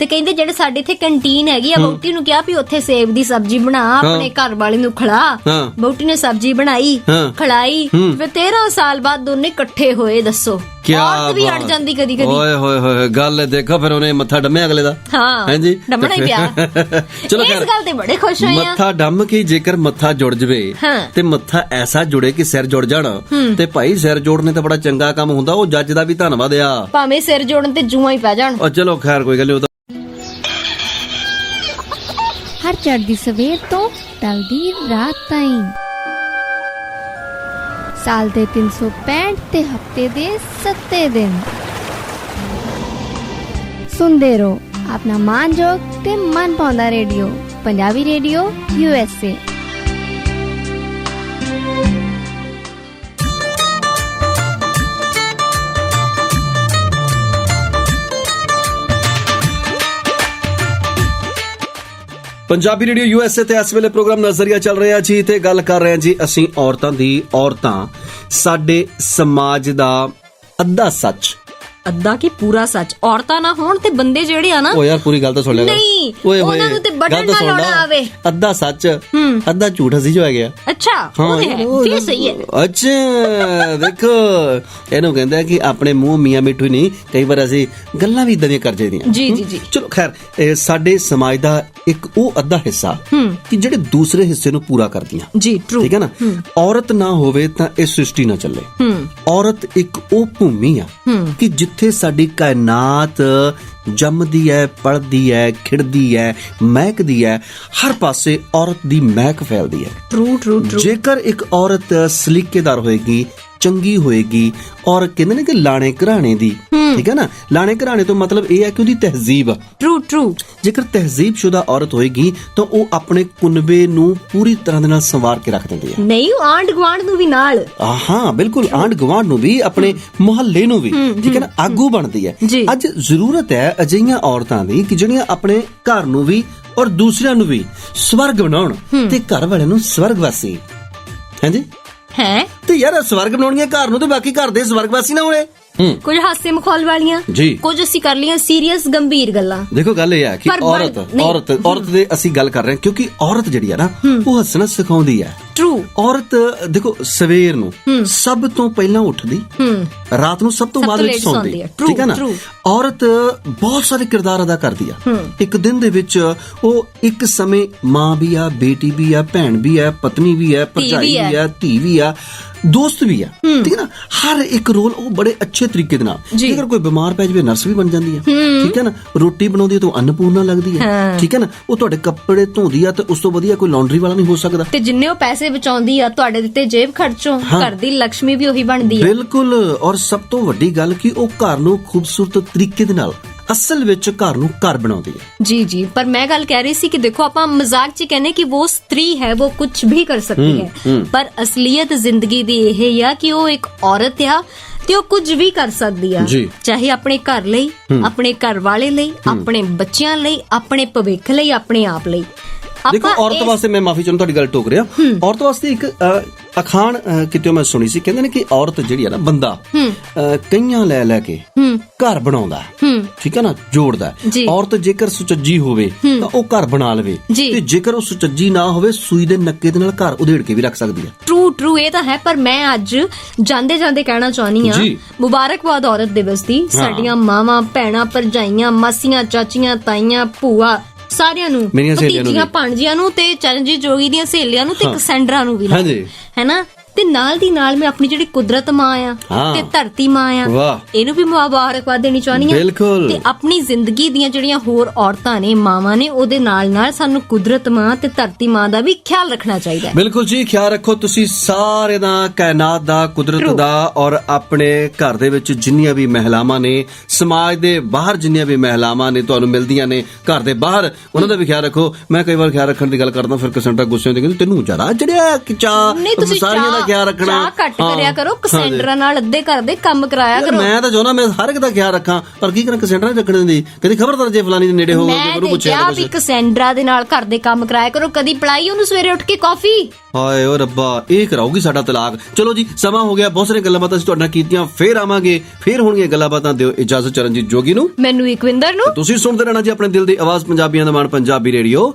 ਤੇ ਕਹਿੰਦੇ ਜਿਹੜੇ ਸਾਡੇ ਇੱਥੇ ਕੰਟੀਨ ਹੈਗੀ ਆ, ਬੌਟੀ ਨੂੰ ਕਿਹਾ ਵੀ ਉੱਥੇ ਸੇਬ ਦੀ ਸਬਜ਼ੀ ਬਣਾ, ਆਪਣੇ ਘਰ ਵਾਲੇ ਨੂੰ ਖਿਲਾ। ਬੌਟੀ ਨੇ ਸਬਜ਼ੀ ਬਣਾਈ, ਖਿਲਾਈ। ਫਿਰ 13 ਸਾਲ ਬਾਅਦ ਦੋਨੇ ਇਕੱਠੇ ਹੋਏ। ਦੱਸੋ, ਔਰਤ ਵੀ ਅੜ ਜਾਂਦੀ ਕਦੀ ਕਦੀ। ਓਏ ਹੋਏ ਹੋਏ, ਗੱਲ ਦੇਖੋ। ਫਿਰ ਉਹਨੇ ਮੱਥਾ ਡੰਮਿਆ ਅਗਲੇ ਦਾ। ਹਾਂਜੀ, ਡੰਮਣਾ ਹੀ ਪਿਆ। ਚਲੋ ਇਸ ਗੱਲ ਤੇ ਬੜੇ ਖੁਸ਼ ਹੋਏ ਆ। ਮੱਥਾ ਡੰਮ ਕੇ ਜੇਕਰ ਮੱਥਾ ਜੁੜ ਜਵੇ ਤੇ ਮੱਥਾ ਐਸਾ ਜੁੜੇ ਕਿ ਸਿਰ ਜੁੜ ਜਾਣ, ਤੇ ਭਾਈ ਸਿਰ ਜੋੜਨੇ ਤਾਂ ਬੜਾ ਚੰਗਾ ਕੰਮ ਹੁੰਦਾ। ਉਹ ਜੱਜ ਦਾ ਵੀ ਧੰਨਵਾਦ ਆ, ਭਾਵੇਂ ਸਿਰ ਜੋੜਨ ਤੇ ਜੂਆਂ ਹੀ ਪੈ ਜਾਣ। ਚਲੋ ਖੈਰ, ਕੋਈ ਗੱਲ ਨੀ। ਹਰ ਚੜ੍ਹਦੀ ਸਵੇਰ ਤੋਂ ਢਲਦੀ ਰਾਤ ਤਾਈਂ, ਸਾਲ ਦੇ 365 ਤੇ ਹਫਤੇ ਦੇ 7 ਦਿਨ ਸੁਣਦੇ ਰਹੋ ਆਪਣਾ ਮਾਨਯੋਗ ਤੇ ਮਨ ਭਾਉਂਦਾ radio, Punjabi radio USA। Punjabi radio USA ਤੇ ਇਸ ਵੇਲੇ ਪ੍ਰੋਗਰਾਮ ਨਜ਼ਰੀਆ ਚੱਲ ਰਿਹਾ ਜੀ, ਤੇ ਗੱਲ ਕਰ ਰਹੇ ਹਾਂ ਜੀ ਅਸੀਂ ਔਰਤਾਂ ਦੀ। ਔਰਤਾਂ ਸਾਡੇ ਸਮਾਜ ਦਾ ਅੱਧਾ ਸੱਚ, ਅੱਧਾ ਕੀ ਪੂਰਾ ਸੱਚ। ਔਰਤਾਂ ਨਾ ਹੋਣ ਤੇ ਬੰਦੇ ਜਿਹੜੇ ਆ ਨਾ, ਉਹ ਯਾਰ ਪੂਰੀ ਗੱਲ ਤਾਂ ਸੁਣ ਲੈ। ਨਹੀਂ, ਉਹਨਾਂ ਨੂੰ ਤੇ ਬਟਨ ਨਾ ਲਾਉਣਾ ਆਵੇ। ਅੱਧਾ ਸੱਚ ਅੱਧਾ ਝੂਠ ਅਸੀਂ ਜੋ ਹੈਗੇ ਆ। ਅੱਛਾ, ਉਹ ਹੈ ਫਿਰ ਸਹੀ ਹੈ। ਅੱਛਾ ਦੇਖੋ, ਇਹਨੂੰ ਕਹਿੰਦਾ ਕਿ ਆਪਣੇ ਮੂੰਹ ਮੀਆਂ ਮਿੱਠੂ ਨਹੀਂ, ਕਈ ਵਾਰ ਅਸੀਂ ਗੱਲਾਂ ਵੀ ਇਦਾਂ ਦੀਆਂ ਕਰ ਜਾਂਦੀਆਂ। ਜੀ ਜੀ ਜੀ। ਚਲੋ ਖੈਰ, ਸਾਡੇ ਸਮਾਜ ਦਾ ਇੱਕ ਉਹ ਅੱਧਾ ਹਿੱਸਾ ਕਿ ਜਿਹੜੇ ਦੂਸਰੇ ਹਿੱਸੇ ਨੂੰ ਪੂਰਾ ਕਰਦੀਆਂ। ਜੀ ਟਰੂ। ਠੀਕ ਹੈ ਨਾ। ਔਰਤ ਨਾ ਹੋਵੇ ਤਾਂ ਇਹ ਸ੍ਰਿਸ਼ਟੀ ਨਾ ਚੱਲੇ। ਔਰਤ ਇੱਕ ਉਹ ਭੂਮੀ ਆ ਕਿ ਜਿੱਥੇ ਸਾਡੀ ਕਾਇਨਾਤ ਜੰਮਦੀ ਹੈ, ਪਲਦੀ ਹੈ, ਖਿੜਦੀ ਹੈ, ਮਹਿਕਦੀ ਹੈ। ਹਰ ਪਾਸੇ ਔਰਤ ਦੀ ਮਹਿਕ ਫੈਲਦੀ ਹੈ। True true true. ਜੇਕਰ ਇੱਕ ਔਰਤ ਸਲੀਕੇਦਾਰ ਹੋਏਗੀ, ਚੰਗੀ ਹੋਏਗੀ, ਔਰ ਕਹਿੰਦੇ ਨੇ ਕਿ ਲਾਣੇ ਘਰਾਣੇ ਦੀ, ਠੀਕ ਹੈ ਨਾ। ਲਾਣੇ ਘਰਾਣੇ ਤੋਂ ਮਤਲਬ ਇਹ ਹੈ ਕਿ ਉਹਦੀ ਤਹਿਜ਼ੀਬ। True true. ਜੇਕਰ ਤਹਿਜ਼ੀਬਸ਼ੁਦਾ ਔਰਤ ਹੋਏਗੀ ਤਾਂ ਉਹ ਆਪਣੇ ਕੁਨਬੇ ਨੂੰ ਪੂਰੀ ਤਰ੍ਹਾਂ ਦੇ ਨਾਲ ਸੰਵਾਰ ਕੇ ਰੱਖ ਦਿੰਦੀ ਹੈ। ਨਹੀਂ, ਆਂਢ ਗੁਆਂਢ ਨੂੰ ਵੀ ਨਾਲ। ਹਾਂ ਬਿਲਕੁਲ, ਆਂਢ ਗੁਆਂਢ ਨੂੰ ਵੀ, ਆਪਣੇ ਮੁਹੱਲੇ ਨੂੰ ਵੀ, ਠੀਕ ਹੈ ਨਾ, ਆਗੂ ਬਣਦੀ ਹੈ। ਅੱਜ ਜ਼ਰੂਰਤ ਹੈ ਅਜਿਹੀਆਂ ਔਰਤਾਂ ਦੀ ਕਿ ਜਿਹੜੀਆਂ ਆਪਣੇ ਘਰ ਨੂੰ ਵੀ ਔਰ ਦੂਸਰਿਆਂ ਨੂੰ ਵੀ ਸਵਰਗ ਬਣਾਉਣ, ਤੇ ਘਰ ਵਾਲਿਆਂ ਨੂੰ ਸਵਰਗਵਾਸੀ। ਹਾਂਜੀ ਹੈ ਤੇ ਯਾਰ, ਸਵਰਗ ਬਣਾਉਣੀਆਂ ਘਰ ਨੂੰ, ਤੇ ਬਾਕੀ ਘਰ ਦੇ ਸਵਰਗਵਾਸੀ ਨਾ ਹੋਣੇ। ਕੁਝ ਹਾਸੇ ਮਖੌਲ ਵਾਲੀਆਂ, ਕੁਝ ਅਸੀਂ ਕਰ ਲਈਆਂ ਸੀਰੀਅਸ ਗੰਭੀਰ ਗੱਲਾਂ। ਦੇਖੋ ਗੱਲ ਇਹ ਹੈ ਕਿ ਔਰਤ ਦੇ ਅਸੀਂ ਗੱਲ ਕਰ ਰਹੇ ਹਾਂ ਕਿਉਂਕਿ ਔਰਤ ਜਿਹੜੀ ਹੈ ਨਾ, ਉਹ ਹੱਸਣਾ ਸਿਖਾਉਂਦੀ ਹੈ। ਟਰੂ। ਔਰਤ ਦੇਖੋ ਸਵੇਰ ਨੂੰ ਸਭ ਤੋਂ ਪਹਿਲਾਂ ਉੱਠਦੀ, ਰਾਤ ਨੂੰ ਸਭ ਤੋਂ ਬਾਅਦ ਵਿੱਚ ਸੌਂਦੀ, ਠੀਕ ਹੈ ਨਾ। ਔਰਤ ਬਹੁਤ ਸਾਰੇ ਕਿਰਦਾਰ ਅਦਾ ਕਰਦੀ ਆ ਇੱਕ ਦਿਨ ਦੇ ਵਿੱਚ। ਉਹ ਇੱਕ ਸਮੇਂ ਮਾਂ ਵੀ ਆ, ਬੇਟੀ ਵੀ ਆ, ਭੈਣ ਵੀ ਆ, ਪਤਨੀ ਵੀ ਆ, ਭਰਜਾਈ ਵੀ ਆ, ਧੀ ਵੀ ਆ, ਦੋਸਤ ਵੀ ਆ, ਠੀਕ ਹੈ ਨਾ। ਹਰ ਇੱਕ ਰੋਲ ਉਹ ਬੜੇ ਅੱਛੇ ਤਰੀਕੇ ਦੇ ਨਾਲ। ਜੇਕਰ ਕੋਈ ਬਿਮਾਰ ਪੈ ਜਾਵੇ, ਨਰਸ ਵੀ ਬਣ ਜਾਂਦੀ ਹੈ, ਠੀਕ ਹੈ ਨਾ। ਰੋਟੀ ਬਣਾਉਂਦੀ ਹੈ ਤਾਂ ਅੰਨਪੂਰਨਾ ਲੱਗਦੀ ਹੈ, ਠੀਕ ਹੈ ਨਾ। ਉਹ ਤੁਹਾਡੇ ਕੱਪੜੇ ਧੋਂਦੀ ਆ ਤੇ ਉਸ ਤੋਂ ਵਧੀਆ ਕੋਈ ਲਾਂਡਰੀ ਵਾਲਾ ਨਹੀਂ ਹੋ ਸਕਦਾ। ਤੇ ਜਿੰਨੇ ਉਹ ਪੈਸੇ ਬਚਾਉਂਦੀ ਆ ਤੁਹਾਡੇ ਦਿੱਤੇ ਜੇਬ ਖਰਚੋਂ, ਘਰ ਦੀ ਲక్ష్ਮੀ ਵੀ ਉਹੀ ਬਣਦੀ ਹੈ। ਬਿਲਕੁਲ। ਔਰ ਸਭ ਤੋਂ ਵੱਡੀ ਗੱਲ ਕਿ ਉਹ ਘਰ ਨੂੰ ਖੂਬਸੂਰਤ ਤਰੀਕੇ ਦੇ ਨਾਲ, ਅਸਲ ਵਿੱਚ ਘਰ ਨੂੰ ਘਰ ਬਣਾਉਂਦੀ ਹੈ। ਜੀ ਜੀ। ਪਰ ਮੈਂ ਗੱਲ ਕਹਿ ਰਹੀ ਸੀ ਕਿ ਦੇਖੋ, ਆਪਾਂ ਮਜ਼ਾਕ 'ਚ ਕਹਿੰਦੇ ਕਿ ਉਹ ਸਤਰੀ ਹੈ, ਉਹ ਕੁਝ ਵੀ ਕਰ ਸਕਦੀ ਹੈ, ਪਰ ਅਸਲੀਅਤ ਜ਼ਿੰਦਗੀ ਦੀ ਇਹ ਹੀ ਆ ਕਿ ਉਹ ਇੱਕ ਔਰਤ ਆ ਤੇ ਉਹ ਕੁਝ ਵੀ ਕਰ ਸਕਦੀ ਆ। ਚਾਹੇ ਆਪਣੇ ਘਰ ਲਈ, ਆਪਣੇ ਘਰ ਵਾਲੇ ਲਈ, ਆਪਣੇ ਬੱਚਿਆਂ ਲਈ, ਆਪਣੇ ਭਵਿੱਖ ਲਈ, ਆਪਣੇ ਆਪ ਲਈ। ਦੇਖੋ, ਔਰਤ ਵਾਸਤੇ ਮੈਂ ਮਾਫੀ ਚਾਹੁੰਦਾ, ਤੁਹਾਡੀ ਗੱਲ ਟੋਕ ਰਿਹਾ। ਔਰਤ ਵਾਸਤੇ ਇੱਕ ਅਖਾਣ ਕਿਤੇ ਮੈਂ ਸੁਣੀ ਸੀ, ਕਹਿੰਦੇ ਨੇ ਕਿ ਔਰਤ ਜਿਹੜੀ ਆ ਨਾ, ਬੰਦਾ ਕਈਆਂ ਲੈ ਲੈ ਕੇ ਘਰ ਬਣਾਉਂਦਾ, ਠੀਕ ਹੈ ਨਾ, ਜੋੜਦਾ। ਔਰਤ ਜੇਕਰ ਸੁਚੱਜੀ ਹੋਵੇ ਤਾਂ ਉਹ ਘਰ ਬਣਾ ਲਵੇ, ਤੇ ਜੇਕਰ ਉਹ ਸੁਚੱਜੀ ਨਾ ਹੋਵੇ, ਸੂਈ ਦੇ ਨੱਕੇ ਦੇ ਨਾਲ ਘਰ ਉਧੇੜ ਕੇ ਵੀ ਰੱਖ ਸਕਦੀ ਹੈ। ਟਰੂ ਟਰੂ, ਇਹ ਤਾਂ ਹੈ। ਪਰ ਮੈਂ ਅੱਜ ਜਾਂਦੇ ਜਾਂਦੇ ਕਹਿਣਾ ਚਾਹੁੰਦੀ ਆ, ਮੁਬਾਰਕਬਾਦ ਔਰਤ ਦਿਵਸ ਦੀ। ਸਾਡੀਆਂ ਮਾਵਾਂ, ਭੈਣਾਂ, ਭਰਜਾਈਆਂ, ਮਾਸੀਆਂ, ਚਾਚੀਆਂ, ਤਾਈਆਂ, ਭੂਆ, ਸਾਰਿਆਂ ਨੂੰ, ਭਤੀਜੀਆਂ, ਭਾਣਜੀਆਂ ਨੂੰ, ਤੇ ਚਰਨਜੀਤ ਜੋਗੀ ਦੀਆਂ ਸਹੇਲੀਆਂ ਨੂੰ, ਤੇ ਕਸੈਂਡਰਾ ਨੂੰ ਵੀ, ਹੈ ਨਾ। ਤੇ ਨਾਲ ਦੀ ਨਾਲ ਮੈਂ ਆਪਣੀ ਜਿਹੜੀ ਕੁਦਰਤ ਮਾਂ ਆ ਤੇ ਧਰਤੀ ਮਾਂ ਆ, ਇਹਨੂੰ ਵੀ ਮੁਬਾਰਕਬਾਦ ਦੇਣੀ ਚਾਹੁੰਦੀ ਹਾਂ। ਤੇ ਆਪਣੀ ਜ਼ਿੰਦਗੀ ਦੀਆਂ ਜਿਹੜੀਆਂ ਹੋਰ ਔਰਤਾਂ ਨੇ, ਮਾਵਾਂ ਨੇ, ਉਹਦੇ ਨਾਲ ਨਾਲ ਸਾਨੂੰ ਕੁਦਰਤ ਮਾਂ ਤੇ ਧਰਤੀ ਮਾਂ ਦਾ ਵੀ ਖਿਆਲ ਰੱਖਣਾ ਚਾਹੀਦਾ ਹੈ। ਬਿਲਕੁਲ ਜੀ, ਖਿਆਲ ਰੱਖੋ ਤੁਸੀਂ ਸਾਰੇ ਦਾ, ਕਾਇਨਾਤ ਦਾ, ਕੁਦਰਤ ਦਾ, ਔਰ ਆਪਣੇ ਘਰ ਦੇ ਵਿੱਚ ਜਿੰਨੀਆਂ ਵੀ ਮਹਿਲਾਵਾਂ ਨੇ, ਸਮਾਜ ਦੇ ਬਾਹਰ ਜਿੰਨੀਆਂ ਵੀ ਮਹਿਲਾਵਾਂ ਨੇ ਤੁਹਾਨੂੰ ਮਿਲਦੀਆਂ ਨੇ ਘਰ ਦੇ ਬਾਹਰ, ਉਹਨਾਂ ਦਾ ਵੀ ਖਿਆਲ ਰੱਖੋ। ਮੈਂ ਕਈ ਵਾਰ ਖਿਆਲ ਰੱਖਣ ਦੀ ਗੱਲ ਕਰਦਾ, ਫਿਰ ਕਸੈਂਟਰਾ ਗੁੱਸੇ ਹੁੰਦੀ, ਕਹਿੰਦੀ ਤੈਨੂੰ ਜ਼ਿਆਦਾ ਜਿਹੜਾ ਸਾਰੀਆਂ ਦਾ ਖਿਆਲ ਰੱਖਣਾ, ਘੱਟ ਕਰਿਆ ਕਰੋ, ਕਸੈਂਟਰਾ ਨਾਲ ਅੱਧੇ ਘਰ ਦੇ ਕੰਮ ਕਰਾਇਆ ਕਰੋ। ਮੈਂ ਤਾਂ ਚਾਹੁੰਦਾ ਮੈਂ ਹਰ ਇੱਕ ਦਾ ਖਿਆਲ ਰੱਖਾਂ, ਪਰ ਕੀ ਕਰਾਂ, ਕਸੈਂਟਰਾ ਰੱਖਣ ਦਿੰਦੀ, ਕਦੀ ਖਬਰਦਾਰ ਜੇ ਫਲਾਨੀ ਦੇ ਨੇੜੇ ਹੋਵੇ ਉਹਨੂੰ ਪੁੱਛਿਆ ਵੀ ਕਸੈਂਟਰਾ ਦੇ ਨਾਲ ਘਰ ਦੇ ਕੰਮ ਕਰਾਇਆ ਕਰੋ, ਕਦੀ ਪਿਲਾਈ ਉਹਨੂੰ ਸਵੇਰੇ ਉੱਠ ਕੇ ਕਾਫੀ। ਹਾਏ ਓ ਰੱਬਾ, ਇਹ ਕਰਾਉਗੀ ਸਾਡਾ ਤਲਾਕ। ਚਲੋ ਜੀ, ਸਮਾਂ ਹੋ ਗਿਆ, ਬਹੁਤ ਸਾਰੀਆਂ ਗੱਲਾਂ ਬਾਤਾਂ ਅਸੀਂ ਤੁਹਾਡੇ ਨਾਲ ਕੀਤੀਆਂ, ਫੇਰ ਆਵਾਂਗੇ, ਫੇਰ ਹੋਣਗੀਆਂ ਗੱਲਾਂ ਬਾਤਾਂ। ਦਿਓ ਇਜਾਜ਼ਤ ਚਰਨਜੀਤ ਜੋਗੀ ਨੂੰ, ਮੈਨੂੰ ਇਕਵਿੰਦਰ ਨੂੰ। ਤੁਸੀਂ ਸੁਣਦੇ ਰਹਿਣਾ ਜੀ ਆਪਣੇ ਦਿਲ ਦੀ ਆਵਾਜ਼, ਪੰਜਾਬੀਆਂ ਦਾ ਮਾਣ, ਪੰਜਾਬੀ ਰੇਡੀਓ।